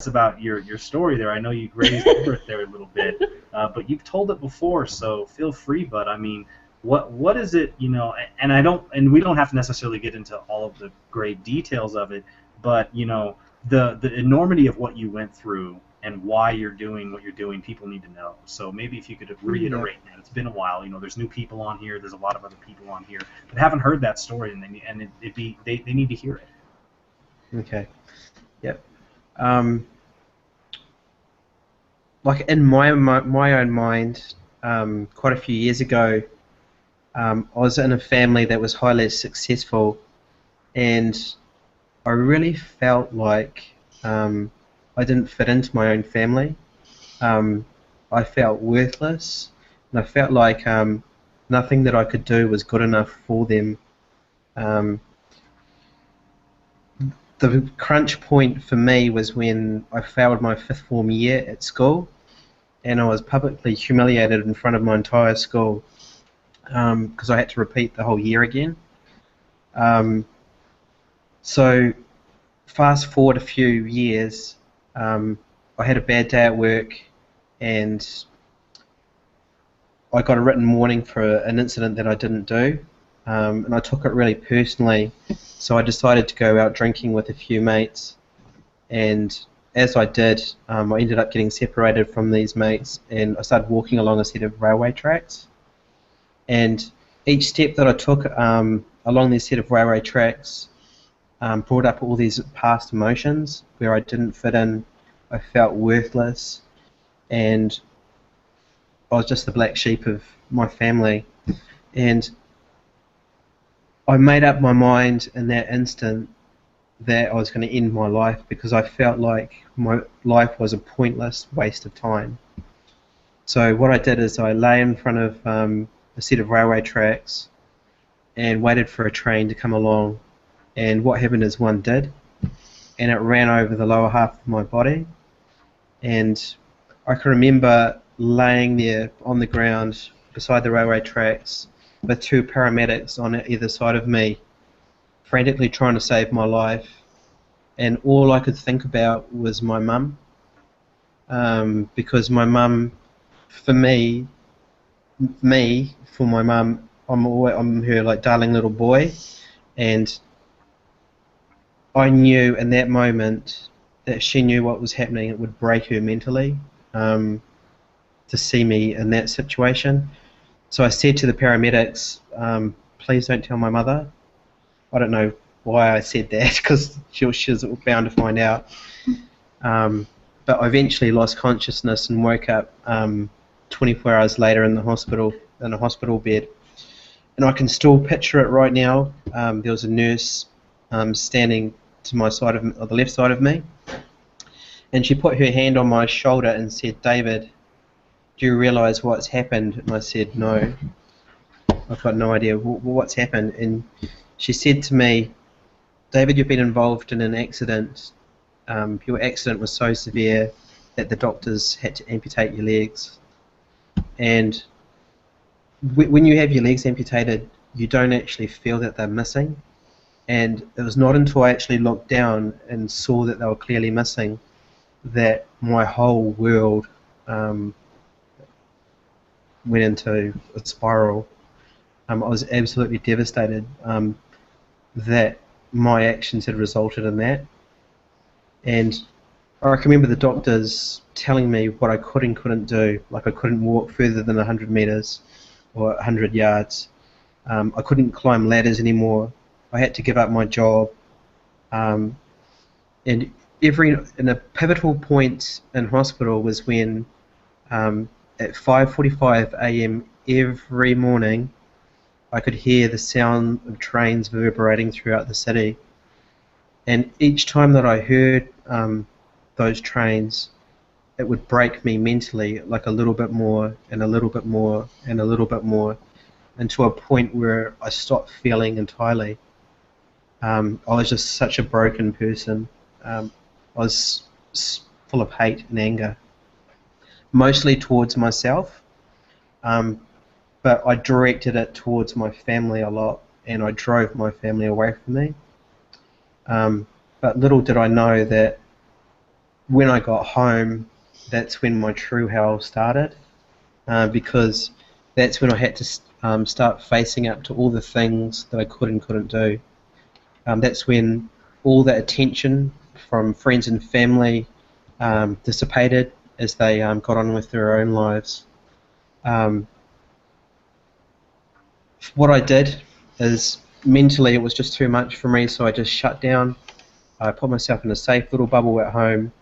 about your story there. I know you grazed over it there a little bit, but you've told it before, so feel free. But I mean, what is it? And we don't have to necessarily get into all of the great details of it, but the enormity of what you went through and why you're doing what you're doing, people need to know. So maybe if you could Yeah. reiterate that. It's been a while. There's new people on here. There's a lot of other people on here that haven't heard that story, they need to hear it. Okay. Yep. Like in my own mind, quite a few years ago, I was in a family that was highly successful, and I really felt like I didn't fit into my own family. Um, I felt worthless, and I felt like nothing that I could do was good enough for them. Um, the crunch point for me was when I failed my fifth form year at school, and I was publicly humiliated in front of my entire school because I had to repeat the whole year again. Um, so fast forward a few years, I had a bad day at work, and I got a written warning for an incident that I didn't do, and I took it really personally. So I decided to go out drinking with a few mates, and as I did, I ended up getting separated from these mates, and I started walking along a set of railway tracks. And each step that I took along this set of railway tracks brought up all these past emotions where I didn't fit in, I felt worthless, and I was just the black sheep of my family. And I made up my mind in that instant that I was going to end my life because I felt like my life was a pointless waste of time. So what I did is I lay in front of a set of railway tracks and waited for a train to come along, and what happened is one did, and it ran over the lower half of my body, and I can remember laying there on the ground beside the railway tracks with two paramedics on either side of me, frantically trying to save my life, and all I could think about was my mum, because my mum, for me, for my mum, I'm her like darling little boy, and I knew in that moment that she knew what was happening. It would break her mentally to see me in that situation. So I said to the paramedics, please don't tell my mother. I don't know why I said that because she was bound to find out. But I eventually lost consciousness and woke up 24 hours later in a hospital bed. And I can still picture it right now. There was a nurse standing to my side or the left side of me, and she put her hand on my shoulder and said, "David, do you realise what's happened?" And I said, "No, I've got no idea what's happened." And she said to me, "David, you've been involved in an accident. Your accident was so severe that the doctors had to amputate your legs. And when you have your legs amputated, you don't actually feel that they're missing. And it was not until I actually looked down and saw that they were clearly missing that my whole world went into a spiral. I was absolutely devastated that my actions had resulted in that. And I can remember the doctors telling me what I could and couldn't do. Like I couldn't walk further than 100 meters or 100 yards. I couldn't climb ladders anymore. I had to give up my job. And a pivotal point in hospital was when at 5:45 a.m. every morning I could hear the sound of trains reverberating throughout the city. And each time that I heard those trains, it would break me mentally like a little bit more and a little bit more and a little bit more, until a point where I stopped feeling entirely. I was just such a broken person. I was full of hate and anger, mostly towards myself, but I directed it towards my family a lot, and I drove my family away from me. But little did I know that when I got home, that's when my true hell started, because that's when I had to start facing up to all the things that I could and couldn't do. That's when all the attention from friends and family dissipated as they got on with their own lives. Um, what I did is mentally it was just too much for me, so I just shut down. I put myself in a safe little bubble at home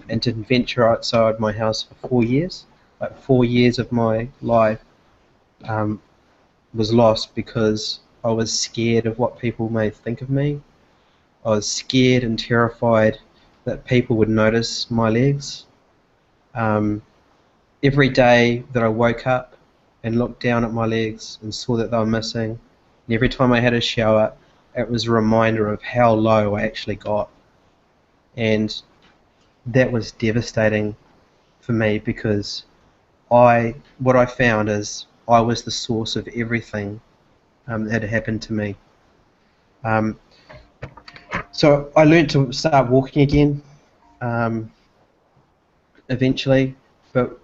and didn't venture outside my house for 4 years. Like 4 years of my life um, was lost because I was scared of what people may think of me. I was scared and terrified that people would notice my legs. Um, every day that I woke up and looked down at my legs and saw that they were missing, and every time I had a shower, it was a reminder of how low I actually got. And that was devastating for me because what I found is I was the source of everything that had happened to me. So I learned to start walking again eventually, but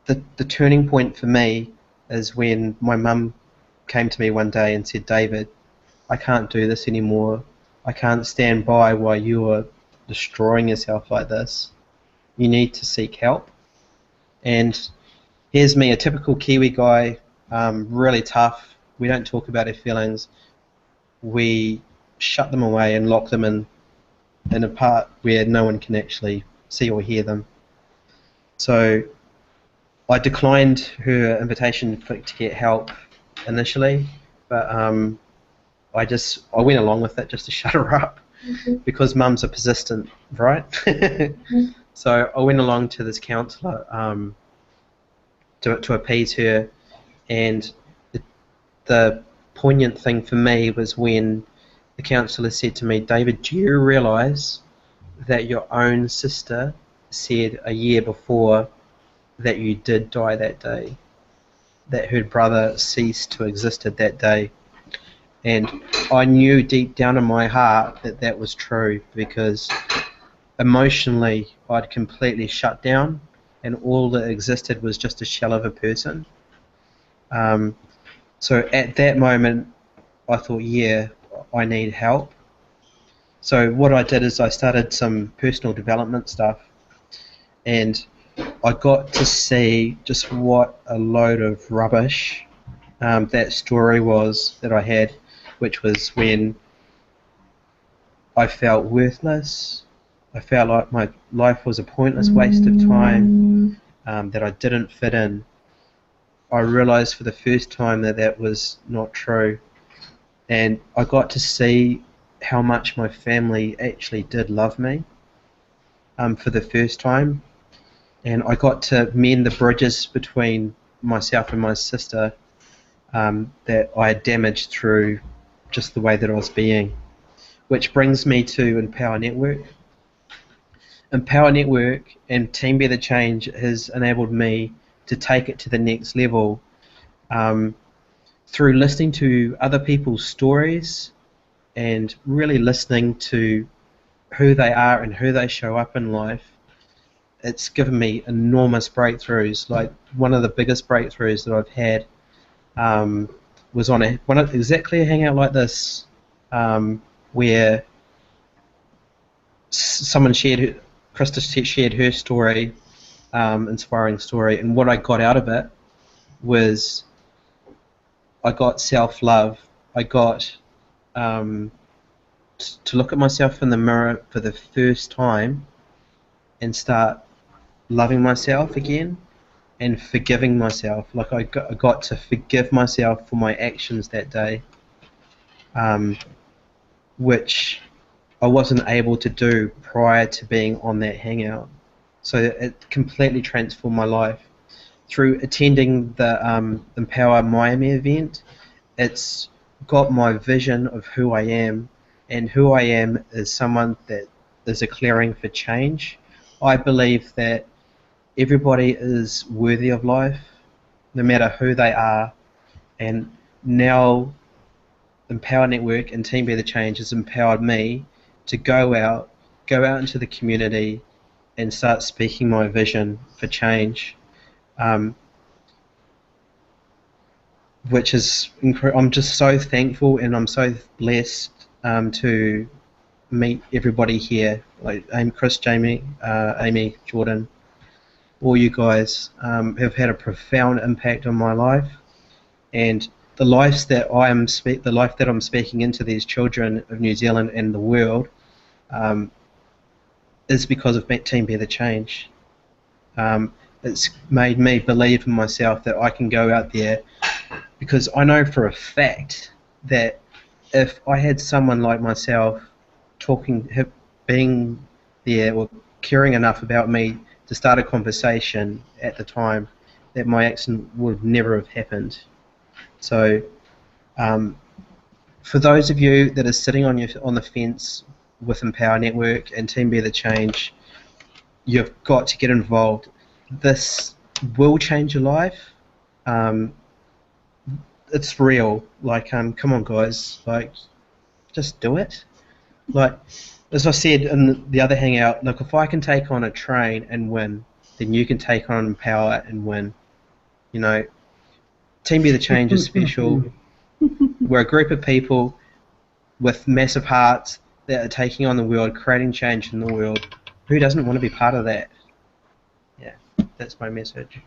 the turning point for me is when my mum came to me one day and said, "David, I can't do this anymore. I can't stand by while you're destroying yourself like this. You need to seek help." And here's me, a typical Kiwi guy, really tough. We don't talk about our feelings. We shut them away and lock them in a part where no one can actually see or hear them. So I declined her invitation to get help initially, but I went along with it just to shut her up because mums are persistent, right? So I went along to this counsellor to appease her, and the poignant thing for me was when the counsellor said to me, "David, do you realise that your own sister said a year before that you did die that day, that her brother ceased to exist at that day?" And I knew deep down in my heart that that was true because emotionally I'd completely shut down and all that existed was just a shell of a person. So at that moment I thought, yeah, I need help. So what I did is I started some personal development stuff, and I got to see just what a load of rubbish that story was that I had, which was when I felt worthless. I felt like my life was a pointless waste of time, that I didn't fit in. I realised for the first time that that was not true, and I got to see how much my family actually did love me for the first time, and I got to mend the bridges between myself and my sister that I had damaged through just the way that I was being. Which brings me to Empower Network. Empower Network and Team Be the Change has enabled me to take it to the next level through listening to other people's stories and really listening to who they are and who they show up in life. It's given me enormous breakthroughs. Like one of the biggest breakthroughs that I've had was on exactly a hangout like this, where someone Krista shared her story, inspiring story, and what I got out of it was I got self-love. I got to look at myself in the mirror for the first time and start loving myself again and forgiving myself. Like I got to forgive myself for my actions that day, which I wasn't able to do prior to being on that hangout. So it completely transformed my life. Through attending the Empower Miami event, it's got my vision of who I am, and who I am is someone that is a clearing for change. I believe that everybody is worthy of life, no matter who they are, and now Empower Network and Team Be the Change has empowered me to go out into the community and start speaking my vision for change, which is I'm just so thankful and I'm so blessed to meet everybody here, like Chris, Jamie, Amy, Jordan, all you guys have had a profound impact on my life, and the life that I'm speaking into these children of New Zealand and the world is because of Team Be the Change. It's made me believe in myself that I can go out there, because I know for a fact that if I had someone like myself being there or caring enough about me to start a conversation at the time, that my accident would never have happened. So for those of you that are sitting on the fence with Empower Network and Team Be the Change, you've got to get involved. This will change your life. It's real. Like, come on, guys. Like, just do it. Like, as I said in the other hangout, look, if I can take on a train and win, then you can take on Empower and win. You know, Team Be the Change is special. We're a group of people with massive hearts that are taking on the world, creating change in the world. Who doesn't want to be part of that? Yeah, that's my message.